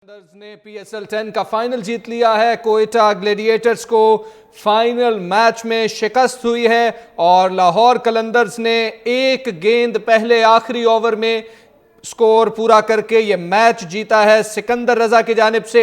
قلندرز نے P S L 10 کا final جیت لیا ہے۔ کوئٹہ گلیڈیٹرز کو فائنل میچ میں شکست ہوئی ہے اور لاہور قلندرز نے ایک گیند پہلے آخری اوور میں سکور پورا کر کے یہ میچ جیتا ہے۔ سکندر رضا کی جانب سے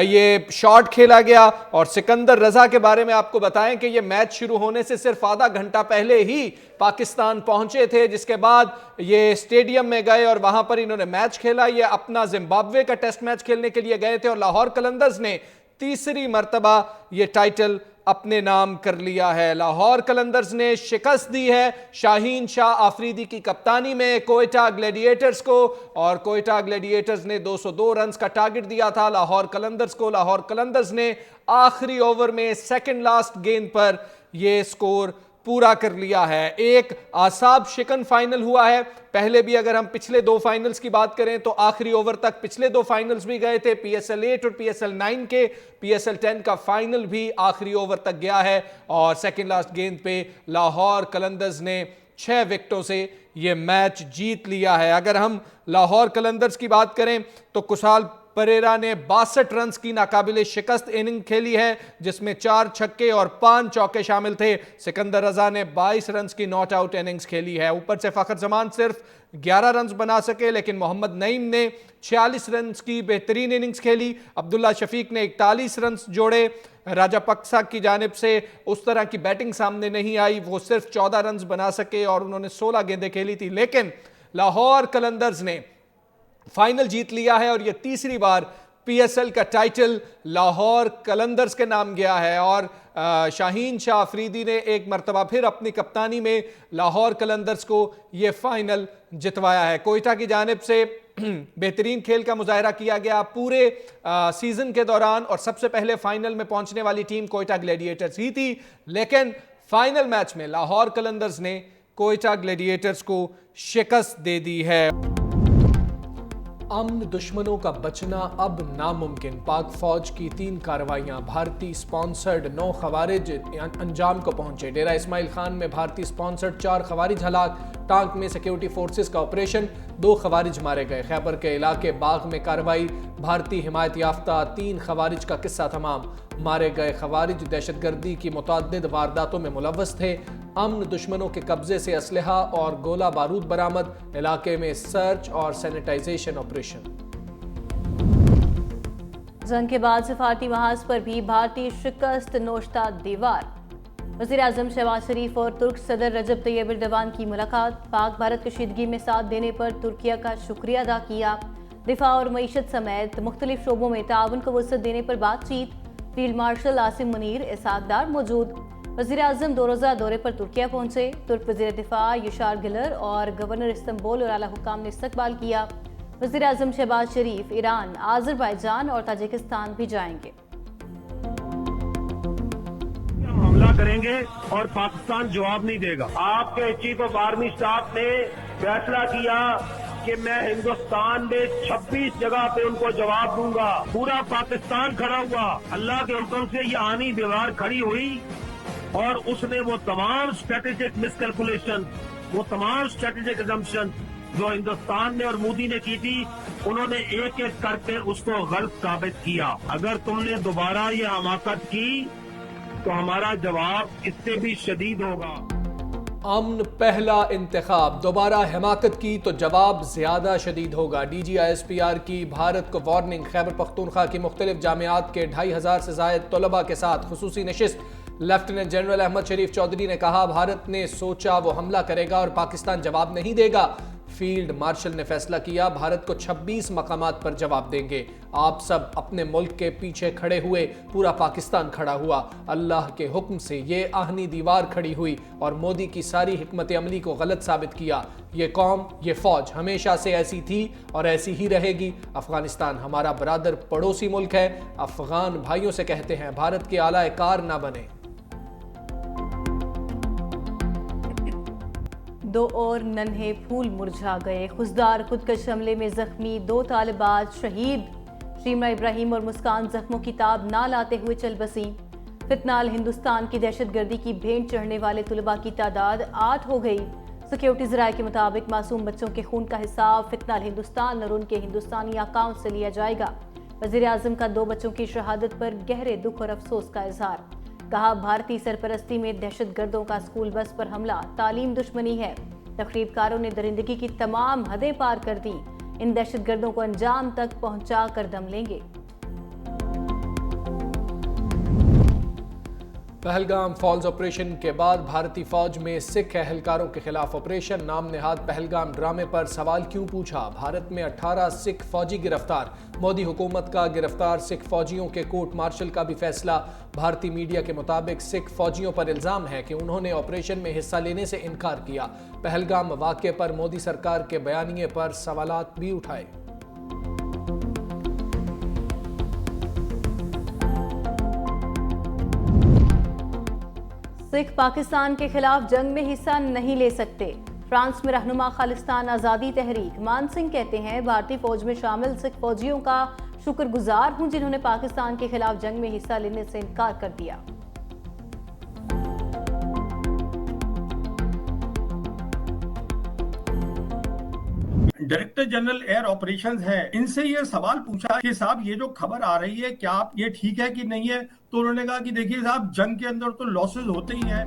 یہ شاٹ کھیلا گیا اور سکندر رضا کے بارے میں آپ کو بتائیں کہ یہ میچ شروع ہونے سے صرف آدھا گھنٹہ پہلے ہی پاکستان پہنچے تھے، جس کے بعد یہ اسٹیڈیم میں گئے اور وہاں پر انہوں نے میچ کھیلا۔ یہ اپنا زمبابوے کا ٹیسٹ میچ کھیلنے کے لیے گئے تھے اور لاہور قلندرز نے تیسری مرتبہ یہ ٹائٹل اپنے نام کر لیا ہے۔ لاہور قلندرز نے شکست دی ہے شاہین شاہ آفریدی کی کپتانی میں کوئٹہ گلیڈیٹرز کو، اور کوئٹہ گلیڈیٹرز نے 202 رنز کا ٹارگٹ دیا تھا لاہور قلندرز کو۔ لاہور قلندرز نے آخری اوور میں سیکنڈ لاسٹ گیند پر یہ سکور پورا کر لیا ہے۔ ایک اعصاب شکن فائنل ہوا ہے۔ پہلے بھی اگر ہم پچھلے دو فائنلز کی بات کریں تو آخری اوور تک پچھلے دو فائنلز بھی گئے تھے، پی ایس ایل 8 اور پی ایس ایل 9 کے۔ پی ایس ایل 10 کا فائنل بھی آخری اوور تک گیا ہے اور سیکنڈ لاسٹ گیند پہ لاہور قلندرز نے 6 وکٹوں سے یہ میچ جیت لیا ہے۔ اگر ہم لاہور قلندرز کی بات کریں تو کشال پریرا نے 62 رنز کی ناقابل شکست اننگ کھیلی ہے، جس میں 4 چھکے اور 5 چوکے شامل تھے۔ سکندر رضا نے 22 رنز کی ناٹ آؤٹ اننگز کھیلی ہے۔ اوپر سے فخر زمان صرف 11 رنز بنا سکے، لیکن محمد نعیم نے 46 رنز کی بہترین اننگز کھیلی۔ عبداللہ شفیق نے 41 رنز جوڑے۔ راجہ پکسا کی جانب سے اس طرح کی بیٹنگ سامنے نہیں آئی، وہ صرف 14 رنز بنا سکے اور انہوں نے 16 گیندیں کھیلی تھی، لیکن لاہور قلندرز نے فائنل جیت لیا ہے اور یہ تیسری بار پی ایس ایل کا ٹائٹل لاہور قلندرز کے نام گیا ہے۔ اور شاہین شاہ آفریدی نے ایک مرتبہ پھر اپنی کپتانی میں لاہور قلندرز کو یہ فائنل جتوایا ہے۔ کوئٹہ کی جانب سے بہترین کھیل کا مظاہرہ کیا گیا پورے سیزن کے دوران، اور سب سے پہلے فائنل میں پہنچنے والی ٹیم کوئٹہ گلیڈیٹرز ہی تھی، لیکن فائنل میچ میں لاہور قلندرز نے کوئٹہ گلیڈیٹرز کو شکست دے دی ہے۔ امن دشمنوں کا بچنا اب ناممکن، پاک فوج کی 3 کارروائیاں، بھارتی سپانسرڈ 9 خوارج انجام کو پہنچے۔ ڈیرہ اسماعیل خان میں بھارتی سپانسرڈ 4 خوارج ہلاک، ٹانک میں سیکیورٹی فورسز کا آپریشن، 2 خوارج مارے گئے۔ خیبر کے علاقے باغ میں کارروائی، بھارتی حمایت یافتہ 3 خوارج کا قصہ تمام، مارے گئے خوارج دہشت گردی کی متعدد وارداتوں میں ملوث تھے۔ امن دشمنوں کے قبضے سے اسلحہ اور گولہ بارود برآمد، علاقے میں سرچ اور سینیٹائزیشن آپریشن۔ جنگ کے بعد سفارتی محاذ پر بھی بھارتی شکست نوشتہ دیوار۔ وزیر اعظم شہباز شریف اور ترک صدر رجب طیب ایردوان کی ملاقات، پاک بھارت کشیدگی میں ساتھ دینے پر ترکیہ کا شکریہ ادا کیا۔ دفاع اور معیشت سمیت مختلف شعبوں میں تعاون کو وسعت دینے پر بات چیت۔ فیلڈ مارشل عاصم منیر اسحاق ڈار موجود۔ وزیر اعظم 2 روزہ دورے پر ترکیہ پہنچے۔ ترک وزیر دفاع یشار گلر اور گورنر استنبول اور اعلیٰ حکام نے استقبال کیا۔ وزیر اعظم شہباز شریف ایران، آذربائیجان اور تاجکستان بھی جائیں گے۔ ہم حملہ کریں گے اور پاکستان جواب نہیں دے گا۔ آپ کے چیف آف آرمی اسٹاف نے فیصلہ کیا کہ میں ہندوستان میں 26 جگہ پہ ان کو جواب دوں گا۔ پورا پاکستان کھڑا ہوا، اللہ کے حکم سے یہ آنی دیوار کھڑی ہوئی اور اس نے وہ تمام اسٹریٹجک مس کیلکولیشن، وہ تمام اسٹریٹجک ایزمپشن جو ہندوستان نے اور مودی نے کی تھی، انہوں نے ایک ایک کر کے اس کو غلط ثابت کیا۔ اگر تم نے دوبارہ یہ حماقت کی تو ہمارا جواب اس سے بھی شدید ہوگا۔ امن پہلا انتخاب، دوبارہ حماقت کی تو جواب زیادہ شدید ہوگا۔ D G I S P R کی بھارت کو وارننگ۔ خیبر پختونخوا کی مختلف جامعات کے 2500 سے زائد طلباء کے ساتھ خصوصی نشست۔ لیفٹیننٹ جنرل احمد شریف چودھری نے کہا، بھارت نے سوچا وہ حملہ کرے گا اور پاکستان جواب نہیں دے گا۔ فیلڈ مارشل نے فیصلہ کیا، بھارت کو 26 مقامات پر جواب دیں گے۔ آپ سب اپنے ملک کے پیچھے کھڑے ہوئے، پورا پاکستان کھڑا ہوا۔ اللہ کے حکم سے یہ آہنی دیوار کھڑی ہوئی اور مودی کی ساری حکمت عملی کو غلط ثابت کیا۔ یہ قوم، یہ فوج ہمیشہ سے ایسی تھی اور ایسی ہی رہے گی۔ افغانستان ہمارا برادر پڑوسی ملک ہے۔ افغان بھائیوں سے کہتے ہیں، بھارت کے اعلی کار نہ بنے۔ 2 اور ننھے پھول مرجھا گئے، خزدار خودکش حملے میں زخمی 2 طالبات شہید۔ شیمہ ابراہیم اور مسکان زخموں کی تاب نہ لاتے ہوئے چل بسیں۔ فتنال ہندوستان کی دہشت گردی کی بھینٹ چڑھنے والے طلباء کی تعداد 8 ہو گئی۔ سیکیورٹی ذرائع کے مطابق معصوم بچوں کے خون کا حساب فتنال ہندوستان اور ان کے ہندوستانی اکاؤنٹ سے لیا جائے گا۔ وزیر اعظم کا 2 بچوں کی شہادت پر گہرے دکھ اور افسوس کا اظہار. کہا بھارتی سرپرستی میں دہشت گردوں کا اسکول بس پر حملہ تعلیم دشمنی ہے. تخریب کاروں نے درندگی کی تمام حدیں پار کر دیں. ان دہشت گردوں کو انجام تک پہنچا کر دم لیں گے. پہلگام فالز آپریشن کے بعد بھارتی فوج میں سکھ اہلکاروں کے خلاف آپریشن. نام نہاد پہلگام ڈرامے پر سوال کیوں پوچھا؟ بھارت میں 18 سکھ فوجی گرفتار. مودی حکومت کا گرفتار سکھ فوجیوں کے کورٹ مارشل کا بھی فیصلہ. بھارتی میڈیا کے مطابق سکھ فوجیوں پر الزام ہے کہ انہوں نے آپریشن میں حصہ لینے سے انکار کیا. پہلگام واقعے پر مودی سرکار کے بیانیے پر سوالات بھی اٹھائے. سکھ پاکستان کے خلاف جنگ میں حصہ نہیں لے سکتے. فرانس میں رہنما خالصتان آزادی تحریک مان سنگھ کہتے ہیں بھارتی فوج میں شامل سکھ فوجیوں کا شکر گزار ہوں جنہوں نے پاکستان کے خلاف جنگ میں حصہ لینے سے انکار کر دیا. ڈائریکٹر جنرل ایئر آپریشنز ہے، ان سے یہ سوال پوچھا کہ صاحب یہ جو خبر آ رہی ہے کیا آپ یہ ٹھیک ہے کہ نہیں ہے؟ تو انہوں نے کہا کہ دیکھیے صاحب جنگ کے اندر تو لاسز ہوتے ہی ہیں.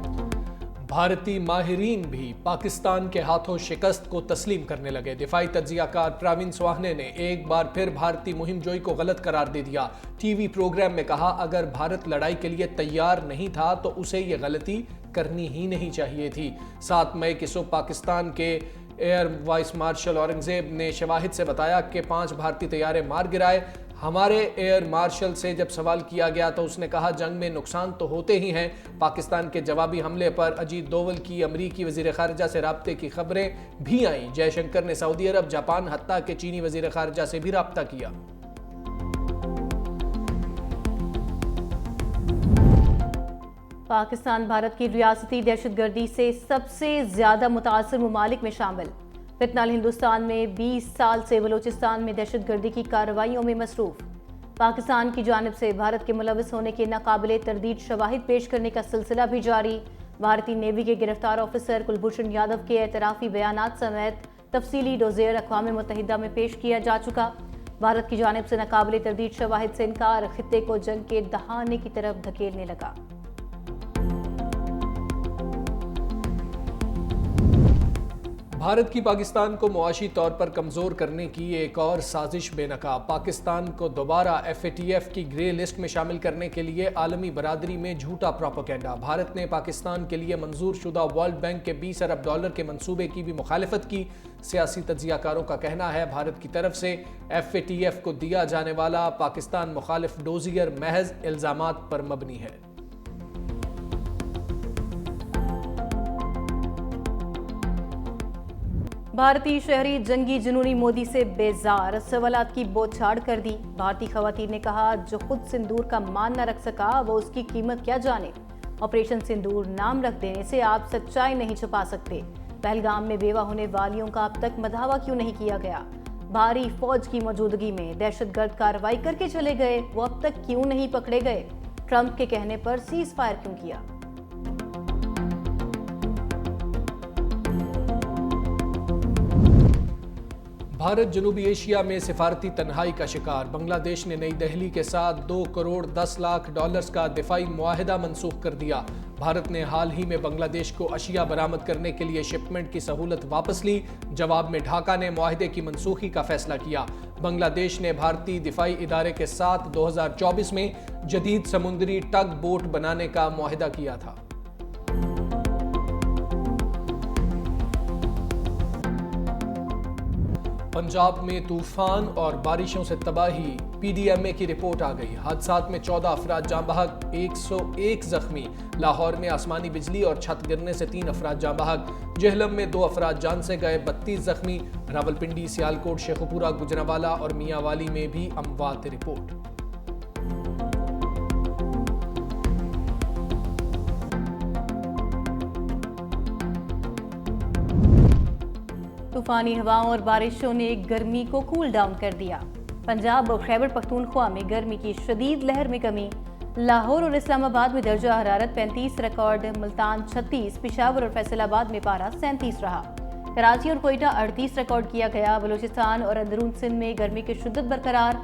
بھارتی ماہرین بھی پاکستان کے ہاتھوں شکست کو تسلیم کرنے لگے. دفاعی تجزیہ کار پراوین سواہنے نے ایک بار پھر بھارتی مہم جوئی کو غلط قرار دے دیا. ٹی وی پروگرام میں کہا اگر بھارت لڑائی کے لیے تیار نہیں تھا تو اسے یہ غلطی کرنی ہی نہیں چاہیے تھی. 7 مئی کی صبح پاکستان کے ایئر وائس مارشل اورنگزیب نے شواہد سے بتایا کہ 5 بھارتی طیارے مار گرائے. ہمارے ایئر مارشل سے جب سوال کیا گیا تو اس نے کہا جنگ میں نقصان تو ہوتے ہی ہیں. پاکستان کے جوابی حملے پر اجیت دوول کی امریکی وزیر خارجہ سے رابطے کی خبریں بھی آئیں. جے شنکر نے سعودی عرب، جاپان حتیٰ کہ چینی وزیر خارجہ سے بھی رابطہ کیا. پاکستان بھارت کی ریاستی دہشت گردی سے سب سے زیادہ متاثر ممالک میں شامل. فی الحال ہندوستان میں 20 سال سے بلوچستان میں دہشت گردی کی کارروائیوں میں مصروف. پاکستان کی جانب سے بھارت کے ملوث ہونے کے ناقابل تردید شواہد پیش کرنے کا سلسلہ بھی جاری. بھارتی نیوی کے گرفتار آفیسر کلبھوشن یادو کے اعترافی بیانات سمیت تفصیلی ڈوزیر اقوام متحدہ میں پیش کیا جا چکا. بھارت کی جانب سے ناقابل تردید شواہد سے انکار خطے کو جنگ کے دہانے کی طرف دھکیلنے لگا. بھارت کی پاکستان کو معاشی طور پر کمزور کرنے کی ایک اور سازش بے نقاب. پاکستان کو دوبارہ FATF کی گرے لسٹ میں شامل کرنے کے لیے عالمی برادری میں جھوٹا پروپیگنڈا. بھارت نے پاکستان کے لیے منظور شدہ ورلڈ بینک کے $20 ارب کے منصوبے کی بھی مخالفت کی. سیاسی تجزیہ کاروں کا کہنا ہے بھارت کی طرف سے FATF کو دیا جانے والا پاکستان مخالف ڈوزیر محض الزامات پر مبنی ہے. بھارتی شہری جنگی جنونی مودی سے بیزار، سوالات کی بوچھاڑ کر دی. بھارتی خواتین نے کہا جو خود سندور کا مان نہ رکھ سکا وہ اس کی قیمت کیا جانے. آپریشن سندور نام رکھ دینے سے آپ سچائی نہیں چھپا سکتے. پہلگام میں بیوہ ہونے والیوں کا اب تک مداحہ کیوں نہیں کیا گیا؟ بھاری فوج کی موجودگی میں دہشت گرد کارروائی کر کے چلے گئے، وہ اب تک کیوں نہیں پکڑے گئے؟ ٹرمپ کے کہنے پر سیز فائر کیوں کیا؟ بھارت جنوبی ایشیا میں سفارتی تنہائی کا شکار. بنگلہ دیش نے نئی دہلی کے ساتھ $2 کروڑ 10 لاکھ کا دفاعی معاہدہ منسوخ کر دیا. بھارت نے حال ہی میں بنگلہ دیش کو اشیاء برآمد کرنے کے لیے شپمنٹ کی سہولت واپس لی. جواب میں ڈھاکہ نے معاہدے کی منسوخی کا فیصلہ کیا. بنگلہ دیش نے بھارتی دفاعی ادارے کے ساتھ 2024 میں جدید سمندری ٹگ بوٹ بنانے کا معاہدہ کیا تھا. پنجاب میں طوفان اور بارشوں سے تباہی. PDMA کی رپورٹ آ گئی. حادثات میں 14 افراد جاں بحق، 101 زخمی. لاہور میں آسمانی بجلی اور چھت گرنے سے 3 افراد جاں بحق. جہلم میں 2 افراد جان سے گئے، 32 زخمی. راولپنڈی، سیالکوٹ، شیخوپورہ، گجرانوالہ اور میاں والی میں بھی اموات رپورٹ. طوفانی ہواؤں اور بارشوں نے گرمی کو کول ڈاؤن کر دیا. پنجاب اور خیبر پختونخوا میں گرمی کی شدید لہر میں کمی. لاہور اور اسلام آباد میں درجہ حرارت 35 ریکارڈ، ملتان 36، پشاور اور فیصل آباد میں پارہ 37 رہا. کراچی اور کوئٹہ 38 ریکارڈ کیا گیا. بلوچستان اور اندرون سندھ میں گرمی کی شدت برقرار.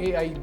AI